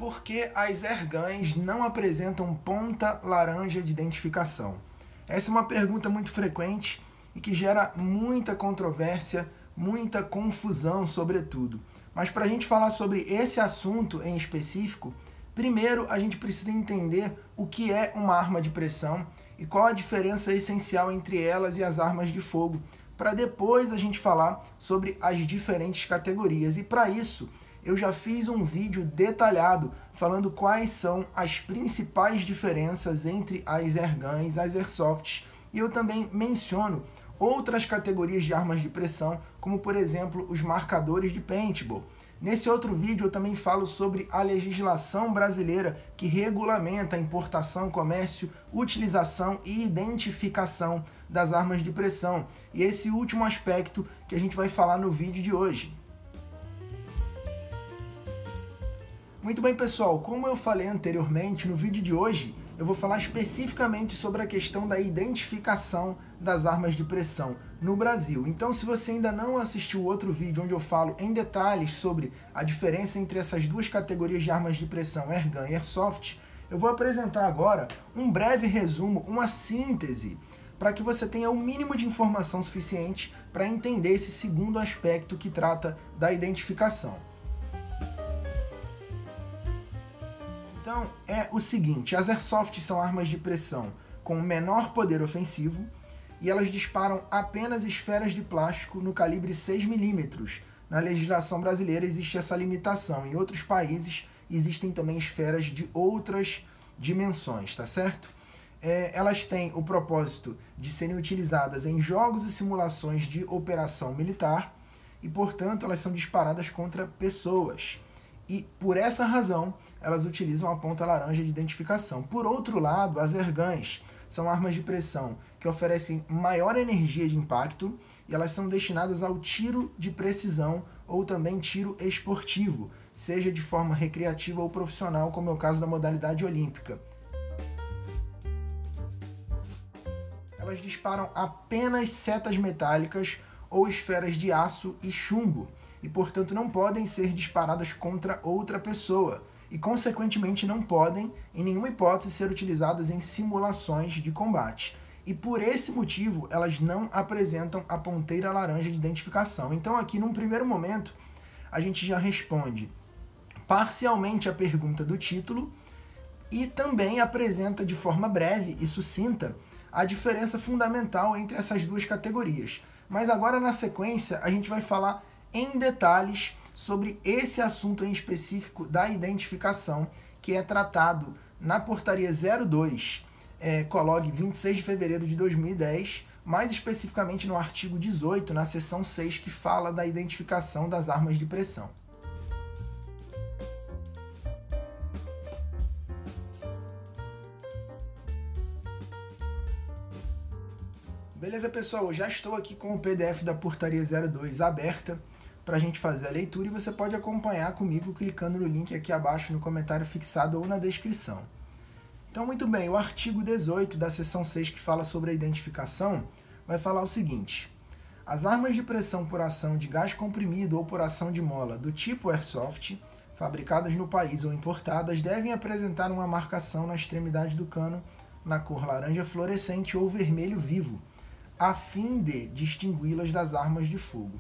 Por que as airguns não apresentam ponta laranja de identificação? Essa é uma pergunta muito frequente e que gera muita controvérsia, muita confusão, sobretudo. Mas para a gente falar sobre esse assunto em específico, primeiro a gente precisa entender o que é uma arma de pressão e qual a diferença essencial entre elas e as armas de fogo, para depois a gente falar sobre as diferentes categorias. E para isso, eu já fiz um vídeo detalhado falando quais são as principais diferenças entre as airguns e as airsofts. E eu também menciono outras categorias de armas de pressão, como por exemplo os marcadores de paintball. Nesse outro vídeo eu também falo sobre a legislação brasileira que regulamenta a importação, comércio, utilização e identificação das armas de pressão. E esse último aspecto que a gente vai falar no vídeo de hoje. Muito bem, pessoal, como eu falei anteriormente, no vídeo de hoje eu vou falar especificamente sobre a questão da identificação das armas de pressão no Brasil. Então, se você ainda não assistiu o outro vídeo onde eu falo em detalhes sobre a diferença entre essas duas categorias de armas de pressão, airgun e airsoft, eu vou apresentar agora um breve resumo, uma síntese, para que você tenha o mínimo de informação suficiente para entender esse segundo aspecto que trata da identificação. Então, é o seguinte, as airsofts são armas de pressão com menor poder ofensivo e elas disparam apenas esferas de plástico no calibre 6 mm. Na legislação brasileira existe essa limitação. Em outros países existem também esferas de outras dimensões, tá certo? Elas têm o propósito de serem utilizadas em jogos e simulações de operação militar e, portanto, elas são disparadas contra pessoas. E, por essa razão, elas utilizam a ponta laranja de identificação. Por outro lado, as airguns são armas de pressão que oferecem maior energia de impacto e elas são destinadas ao tiro de precisão ou também tiro esportivo, seja de forma recreativa ou profissional, como é o caso da modalidade olímpica. Elas disparam apenas setas metálicas ou esferas de aço e chumbo, e, portanto, não podem ser disparadas contra outra pessoa e, consequentemente, não podem, em nenhuma hipótese, ser utilizadas em simulações de combate. E, por esse motivo, elas não apresentam a ponteira laranja de identificação. Então, aqui, num primeiro momento, a gente já responde parcialmente a pergunta do título e também apresenta de forma breve e sucinta a diferença fundamental entre essas duas categorias. Mas agora, na sequência, a gente vai falar em detalhes sobre esse assunto em específico da identificação, que é tratado na Portaria 02, COLOG 26 de fevereiro de 2010, mais especificamente no artigo 18, na seção 6, que fala da identificação das armas de pressão. Beleza, pessoal? Eu já estou aqui com o PDF da Portaria 02 aberta para a gente fazer a leitura e você pode acompanhar comigo clicando no link aqui abaixo no comentário fixado ou na descrição. Então, muito bem, o artigo 18 da seção 6, que fala sobre a identificação, vai falar o seguinte: as armas de pressão por ação de gás comprimido ou por ação de mola do tipo airsoft, fabricadas no país ou importadas, devem apresentar uma marcação na extremidade do cano na cor laranja fluorescente ou vermelho vivo, a fim de distingui-las das armas de fogo.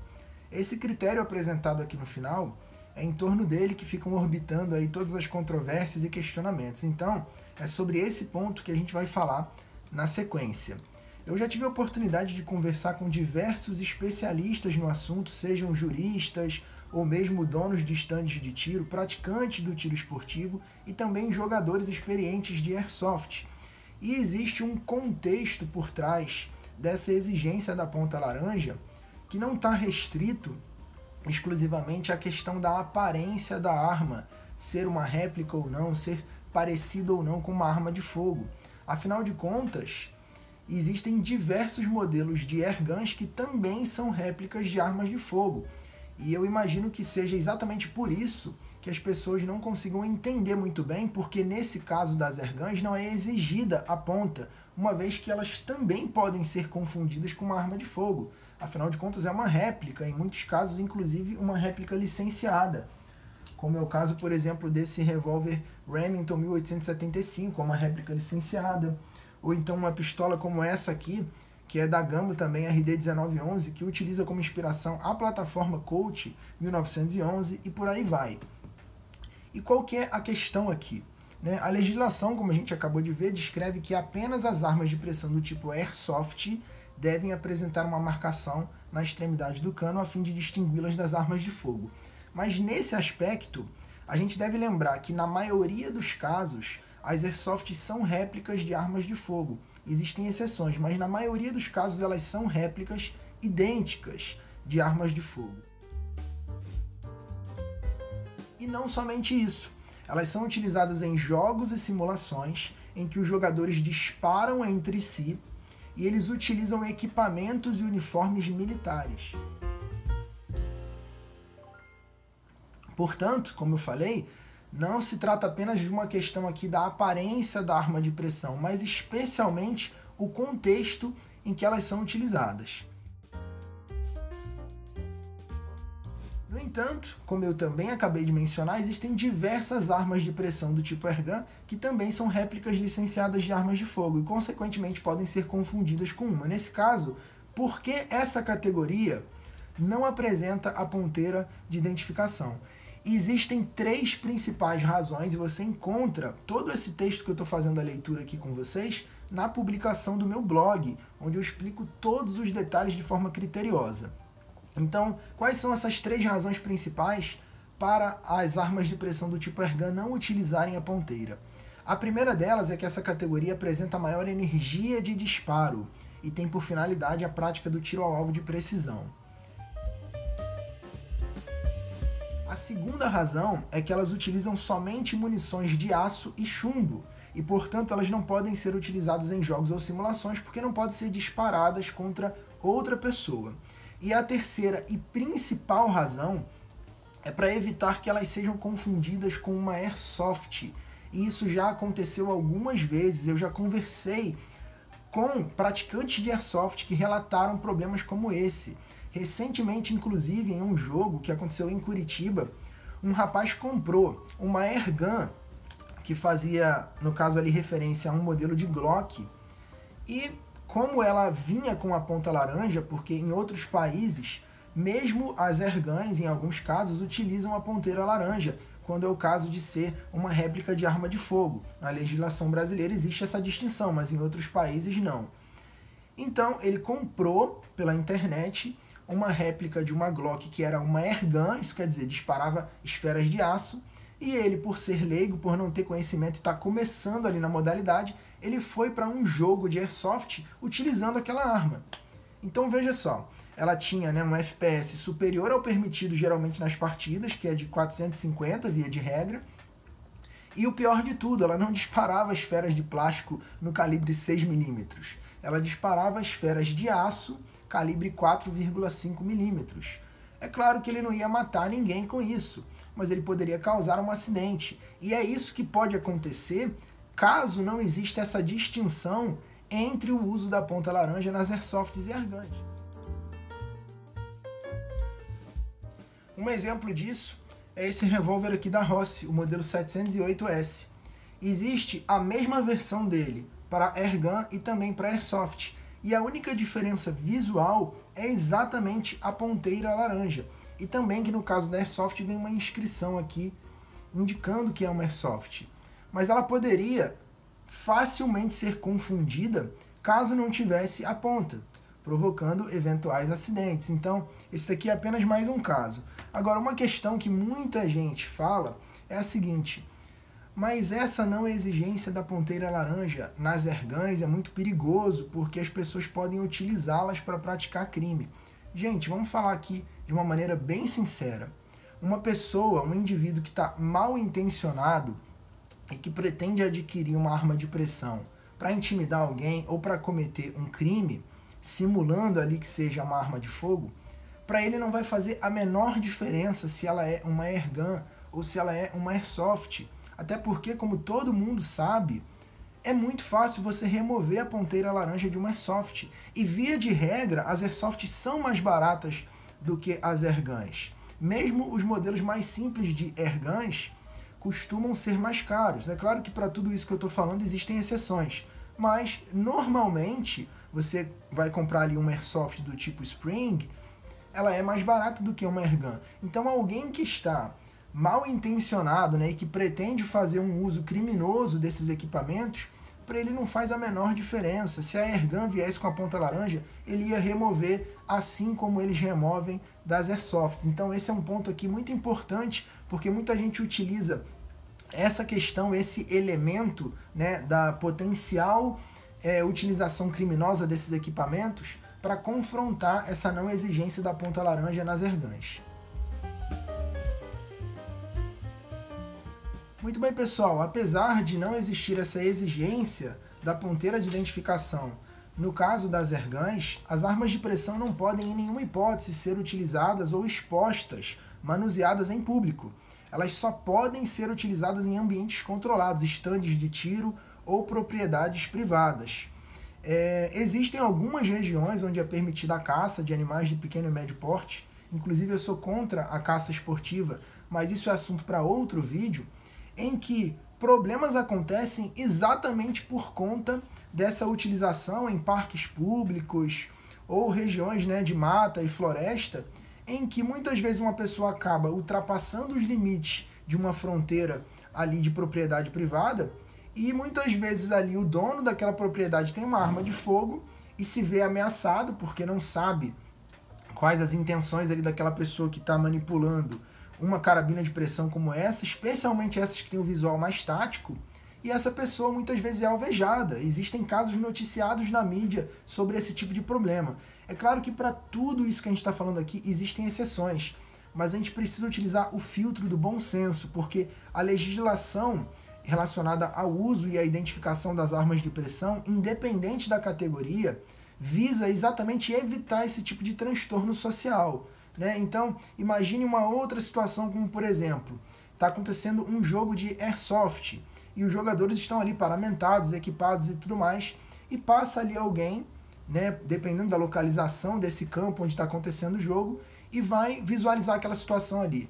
Esse critério apresentado aqui no final, é em torno dele que ficam orbitando aí todas as controvérsias e questionamentos. Então, é sobre esse ponto que a gente vai falar na sequência. Eu já tive a oportunidade de conversar com diversos especialistas no assunto, sejam juristas ou mesmo donos de estandes de tiro, praticantes do tiro esportivo e também jogadores experientes de airsoft. E existe um contexto por trás dessa exigência da ponta laranja que não está restrito exclusivamente à questão da aparência da arma, ser uma réplica ou não, ser parecida ou não com uma arma de fogo. Afinal de contas, existem diversos modelos de airguns que também são réplicas de armas de fogo. E eu imagino que seja exatamente por isso que as pessoas não consigam entender muito bem, porque nesse caso das airguns não é exigida a ponta, uma vez que elas também podem ser confundidas com uma arma de fogo. Afinal de contas, é uma réplica, em muitos casos, inclusive, uma réplica licenciada. como é o caso, por exemplo, desse revólver Remington 1875, uma réplica licenciada, ou então uma pistola como essa aqui, que é da Gambo também, RD1911, que utiliza como inspiração a plataforma Colt 1911 e por aí vai. E qual que é a questão aqui? Né? A legislação, como a gente acabou de ver, descreve que apenas as armas de pressão do tipo Airsoft devem apresentar uma marcação na extremidade do cano a fim de distingui-las das armas de fogo. Mas nesse aspecto, a gente deve lembrar que na maioria dos casos, as Airsoft são réplicas de armas de fogo. Existem exceções, mas na maioria dos casos elas são réplicas idênticas de armas de fogo. E não somente isso, elas são utilizadas em jogos e simulações em que os jogadores disparam entre si e eles utilizam equipamentos e uniformes militares. Portanto, como eu falei, não se trata apenas de uma questão aqui da aparência da arma de pressão, mas especialmente o contexto em que elas são utilizadas. No entanto, como eu também acabei de mencionar, existem diversas armas de pressão do tipo airgun que também são réplicas licenciadas de armas de fogo e, consequentemente, podem ser confundidas com uma. Nesse caso, por que essa categoria não apresenta a ponteira de identificação? Existem três principais razões e você encontra todo esse texto que eu estou fazendo a leitura aqui com vocês na publicação do meu blog, onde eu explico todos os detalhes de forma criteriosa. Então, quais são essas três razões principais para as armas de pressão do tipo airgun não utilizarem a ponteira? A primeira delas é que essa categoria apresenta maior energia de disparo e tem por finalidade a prática do tiro ao alvo de precisão. A segunda razão é que elas utilizam somente munições de aço e chumbo e, portanto, elas não podem ser utilizadas em jogos ou simulações porque não podem ser disparadas contra outra pessoa. E a terceira e principal razão é para evitar que elas sejam confundidas com uma Airsoft. E isso já aconteceu algumas vezes, eu já conversei com praticantes de Airsoft que relataram problemas como esse. Recentemente, inclusive, em um jogo que aconteceu em Curitiba, um rapaz comprou uma airgun que fazia, no caso ali, referência a um modelo de Glock, e como ela vinha com a ponta laranja, porque em outros países, mesmo as airguns, em alguns casos, utilizam a ponteira laranja, quando é o caso de ser uma réplica de arma de fogo. Na legislação brasileira existe essa distinção, mas em outros países não. Então, ele comprou pela internet uma réplica de uma Glock que era uma airgun, isso quer dizer, disparava esferas de aço, e ele, por ser leigo, por não ter conhecimento e estar começando ali na modalidade, ele foi para um jogo de Airsoft utilizando aquela arma. Então veja só, ela tinha, né, um FPS superior ao permitido geralmente nas partidas, que é de 450 via de regra, e o pior de tudo, ela não disparava esferas de plástico no calibre 6mm, ela disparava esferas de aço calibre 4,5 mm. É claro que ele não ia matar ninguém com isso, mas ele poderia causar um acidente. E é isso que pode acontecer caso não exista essa distinção entre o uso da ponta laranja nas Airsofts e airguns. Um exemplo disso é esse revólver aqui da Rossi, o modelo 708S. Existe a mesma versão dele para airgun e também para Airsoft. E a única diferença visual é exatamente a ponteira laranja. E também que no caso da Airsoft vem uma inscrição aqui indicando que é uma Airsoft. Mas ela poderia facilmente ser confundida caso não tivesse a ponta, provocando eventuais acidentes. Então, esse aqui é apenas mais um caso. Agora, uma questão que muita gente fala é a seguinte: mas essa não é exigência da ponteira laranja nas airguns, é muito perigoso porque as pessoas podem utilizá-las para praticar crime. Gente, vamos falar aqui de uma maneira bem sincera. Uma pessoa, um indivíduo que está mal intencionado e que pretende adquirir uma arma de pressão para intimidar alguém ou para cometer um crime, simulando ali que seja uma arma de fogo, para ele não vai fazer a menor diferença se ela é uma airgun ou se ela é uma airsoft. Até porque, como todo mundo sabe, é muito fácil você remover a ponteira laranja de uma airsoft. E via de regra, as airsofts são mais baratas do que as airguns. mesmo os modelos mais simples de airguns costumam ser mais caros. É claro que para tudo isso que eu estou falando existem exceções, mas normalmente você vai comprar ali uma airsoft do tipo Spring, ela é mais barata do que uma airgun. Então alguém que está mal intencionado, né, e que pretende fazer um uso criminoso desses equipamentos, para ele não faz a menor diferença. Se a airgun viesse com a ponta laranja, ele ia remover assim como eles removem das airsofts. Então esse é um ponto aqui muito importante, porque muita gente utiliza essa questão, esse elemento, né, da potencial utilização criminosa desses equipamentos para confrontar essa não exigência da ponta laranja nas airguns. Muito bem, pessoal, apesar de não existir essa exigência da ponteira de identificação no caso das airguns, as armas de pressão não podem em nenhuma hipótese ser utilizadas ou expostas, manuseadas em público. Elas só podem ser utilizadas em ambientes controlados, estandes de tiro ou propriedades privadas. Existem algumas regiões onde é permitida a caça de animais de pequeno e médio porte, inclusive eu sou contra a caça esportiva, mas isso é assunto para outro vídeo, em que problemas acontecem exatamente por conta dessa utilização em parques públicos ou regiões, né, de mata e floresta, em que muitas vezes uma pessoa acaba ultrapassando os limites de uma fronteira ali de propriedade privada e muitas vezes ali o dono daquela propriedade tem uma arma de fogo e se vê ameaçado porque não sabe quais as intenções ali daquela pessoa que está manipulando uma carabina de pressão como essa, especialmente essas que têm o visual mais tático, e essa pessoa muitas vezes é alvejada. Existem casos noticiados na mídia sobre esse tipo de problema. É claro que para tudo isso que a gente está falando aqui existem exceções, mas a gente precisa utilizar o filtro do bom senso, porque a legislação relacionada ao uso e à identificação das armas de pressão, independente da categoria, visa exatamente evitar esse tipo de transtorno social, né? Então, imagine uma outra situação como, por exemplo, está acontecendo um jogo de airsoft e os jogadores estão ali paramentados, equipados e tudo mais, e passa ali alguém, né, dependendo da localização desse campo onde está acontecendo o jogo, e vai visualizar aquela situação ali.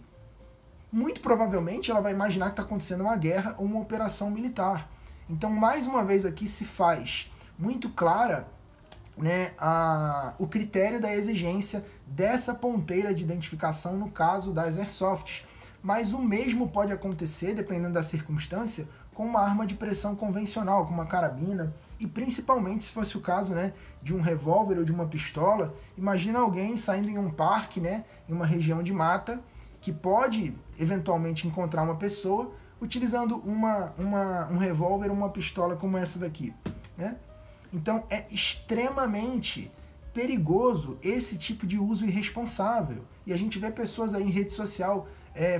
Muito provavelmente ela vai imaginar que está acontecendo uma guerra ou uma operação militar. Então, mais uma vez aqui se faz muito clara, né, o critério da exigência dessa ponteira de identificação no caso das airsofts. Mas o mesmo pode acontecer, dependendo da circunstância, com uma arma de pressão convencional, com uma carabina, e principalmente se fosse o caso, né, de um revólver ou de uma pistola. Imagina alguém saindo em um parque, né, em uma região de mata, que pode eventualmente encontrar uma pessoa utilizando um revólver ou uma pistola como essa daqui, né? Então é extremamente perigoso esse tipo de uso irresponsável. E a gente vê pessoas aí em rede social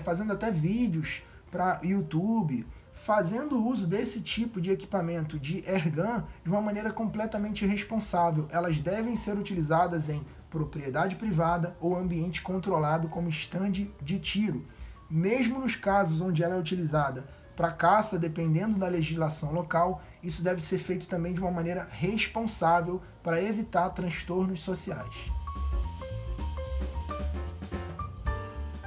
fazendo até vídeos para YouTube, fazendo uso desse tipo de equipamento de airgun de uma maneira completamente irresponsável. Elas devem ser utilizadas em propriedade privada ou ambiente controlado como estande de tiro. Mesmo nos casos onde ela é utilizada para caça, dependendo da legislação local, isso deve ser feito também de uma maneira responsável para evitar transtornos sociais.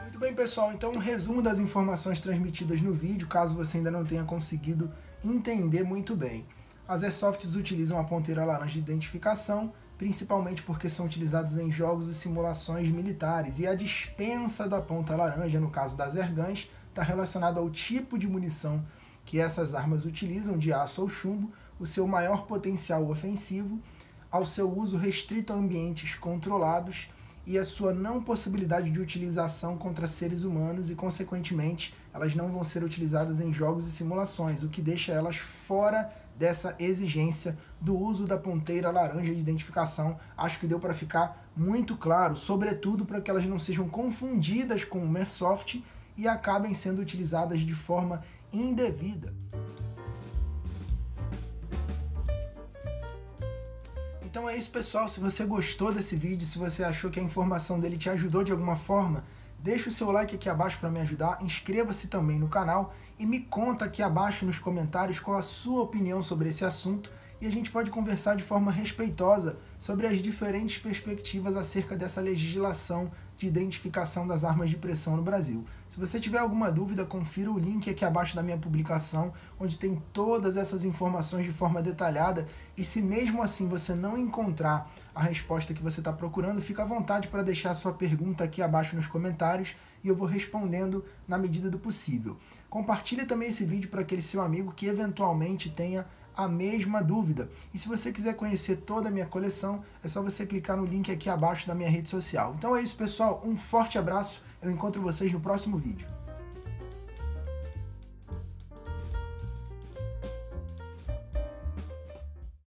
Muito bem, pessoal, então um resumo das informações transmitidas no vídeo, caso você ainda não tenha conseguido entender muito bem. As airsofts utilizam a ponteira laranja de identificação, principalmente porque são utilizadas em jogos e simulações militares, e a dispensa da ponta laranja, no caso das airguns, está relacionado ao tipo de munição que essas armas utilizam, de aço ou chumbo, o seu maior potencial ofensivo, ao seu uso restrito a ambientes controlados e a sua não possibilidade de utilização contra seres humanos e, consequentemente, elas não vão ser utilizadas em jogos e simulações, o que deixa elas fora dessa exigência do uso da ponteira laranja de identificação. Acho que deu para ficar muito claro, sobretudo para que elas não sejam confundidas com o airsoft e acabem sendo utilizadas de forma indevida. Então é isso, pessoal. Se você gostou desse vídeo, se você achou que a informação dele te ajudou de alguma forma, deixa o seu like aqui abaixo para me ajudar, inscreva-se também no canal e me conta aqui abaixo nos comentários qual a sua opinião sobre esse assunto e a gente pode conversar de forma respeitosa sobre as diferentes perspectivas acerca dessa legislação de identificação das armas de pressão no Brasil. Se você tiver alguma dúvida, confira o link aqui abaixo da minha publicação, onde tem todas essas informações de forma detalhada, e se mesmo assim você não encontrar a resposta que você está procurando, fica à vontade para deixar a sua pergunta aqui abaixo nos comentários e eu vou respondendo na medida do possível. Compartilhe também esse vídeo para aquele seu amigo que eventualmente tenha a mesma dúvida. E se você quiser conhecer toda a minha coleção, é só você clicar no link aqui abaixo da minha rede social. Então é isso, pessoal. Um forte abraço. Eu encontro vocês no próximo vídeo.